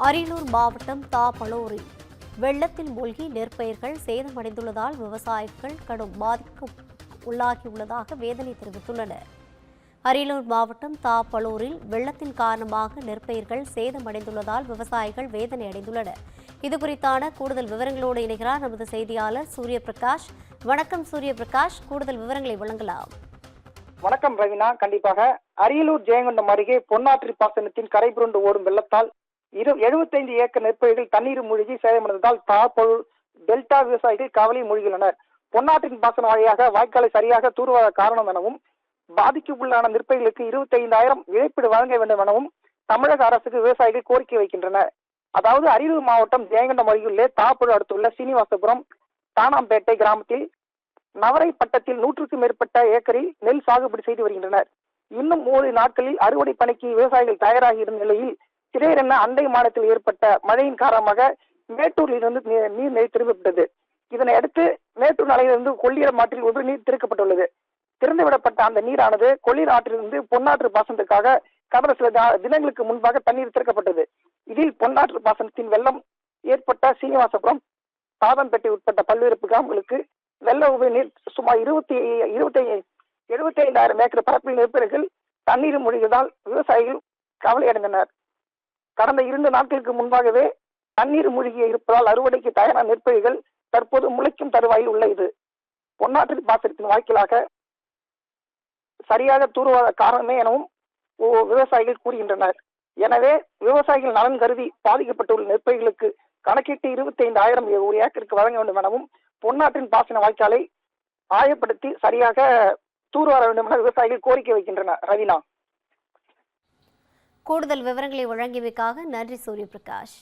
அரியலூர் மாவட்டம் தாப்பலூரில் வெள்ளத்தில் மூழ்கி நெற்பயிர்கள் சேதமடைந்துள்ளதால் விவசாயிகள் கடும் பாதிக்கும் உள்ளாகியுள்ளதாக வேதனை தெரிவித்துள்ளனர். அரியலூர் மாவட்டம் தாப்பலூரில் வெள்ளத்தின் காரணமாக நெற்பயிர்கள் சேதமடைந்துள்ளதால் விவசாயிகள் வேதனை அடைந்துள்ளனர். இதுகுறித்தான கூடுதல் விவரங்களோடு இணைகிறார் நமது செய்தியாளர் சூரியபிரகாஷ். வணக்கம் சூரியபிரகாஷ், கூடுதல் விவரங்களை வழங்கலாம். வணக்கம் ரவினா. கண்டிப்பாக அரியலூர் ஜெயங்கொண்டம் அருகே பொன்னாற்று பாசனத்தின் கரை புரண்டு ஓடும் வெள்ளத்தால் 75 ஏக்கர் நெற்பயிர்கள் தண்ணீர் மூழ்கி சேதமடைந்ததால் தாப்பலூர் டெல்டா விவசாயிகள் கவலை மூழ்கியுள்ளனர். பொன்னாற்றின் பாசன வழியாக வாய்க்காலை சரியாக தூர்வாத காரணம் எனவும் பாதிப்புக்குள்ளான நெற்பயிர்களுக்கு 25,000 இழப்பீடு வழங்க வேண்டும் எனவும் தமிழக அரசுக்கு விவசாயிகள் கோரிக்கை வைக்கின்றனர். அதாவது அரியலூர் மாவட்டம் ஜெயங்கொண்டம் அருகிலுள்ள தாப்பலூர் அடுத்துள்ள சீனிவாசபுரம் தானாம்பேட்டை கிராமத்தில் நவரை பட்டத்தில் 100க்கும் மேற்பட்ட ஏக்கரில் நெல் சாகுபடி செய்து வருகின்றனர். இன்னும் 3 நாட்களில் அறுவடை பணிக்கு விவசாயிகள் தயாராகி இருந்த நிலையில் திடீரென அண்டை மாநிலத்தில் ஏற்பட்ட மழையின் காரணமாக மேட்டூரில் இருந்து நீர் திரும்பப்பட்டது. இதனை அடுத்து மேட்டூர் அணையிலிருந்து கொள்ளிடம் ஆற்றில் ஒரு நீர் திறக்கப்பட்டுள்ளது. திறந்துவிடப்பட்ட அந்த நீரானது கொள்ளிடம் ஆற்றிலிருந்து பொன்னாற்று பாசனத்துக்காக கடந்த சில தினங்களுக்கு முன்பாக தண்ணீர் திறக்கப்பட்டது. இதில் பொன்னாற்று பாசனத்தின் வெள்ளம் ஏற்பட்ட சீனிவாசபுரம் தாதம்பேட்டை உட்பட்ட பல்வேறு கிராமங்களுக்கு வெள்ள உபரி நீர் சுமார் 75,000 ஏக்கர் பரப்பில் நெற்பயிர்கள் தண்ணீர் மூழ்கியதால் விவசாயிகள் கவலையடைந்தனர். கடந்த 2 நாட்களுக்கு முன்பாகவே தண்ணீர் மூழ்கி இருப்பதால் அறுவடைக்கு தயாரான நெற்பயிர்கள் தற்போது முளைக்கும் தருவாயில் உள்ள இது பொன்னாற்று பாசனத்தின் வாய்க்கலாக சரியாக தூர்வாத காரணமே எனவும் விவசாயிகள் கூறுகின்றனர். எனவே விவசாயிகள் நலன் கருதி பாதிக்கப்பட்டுள்ள நெற்பயிர்களுக்கு கணக்கிட்டு 25,000 ஒரு ஏக்கருக்கு வழங்க வேண்டும் எனவும் பொன்னாற்றின் பாசன வாய்க்காலை ஆயப்படுத்தி சரியாக தூர்வார வேண்டும் என விவசாயிகள் கோரிக்கை வைக்கின்றனர். ரவினா, கூடுதல் விவரங்களை வழங்கியமைக்காக நன்றி சூரியபிரகாஷ்.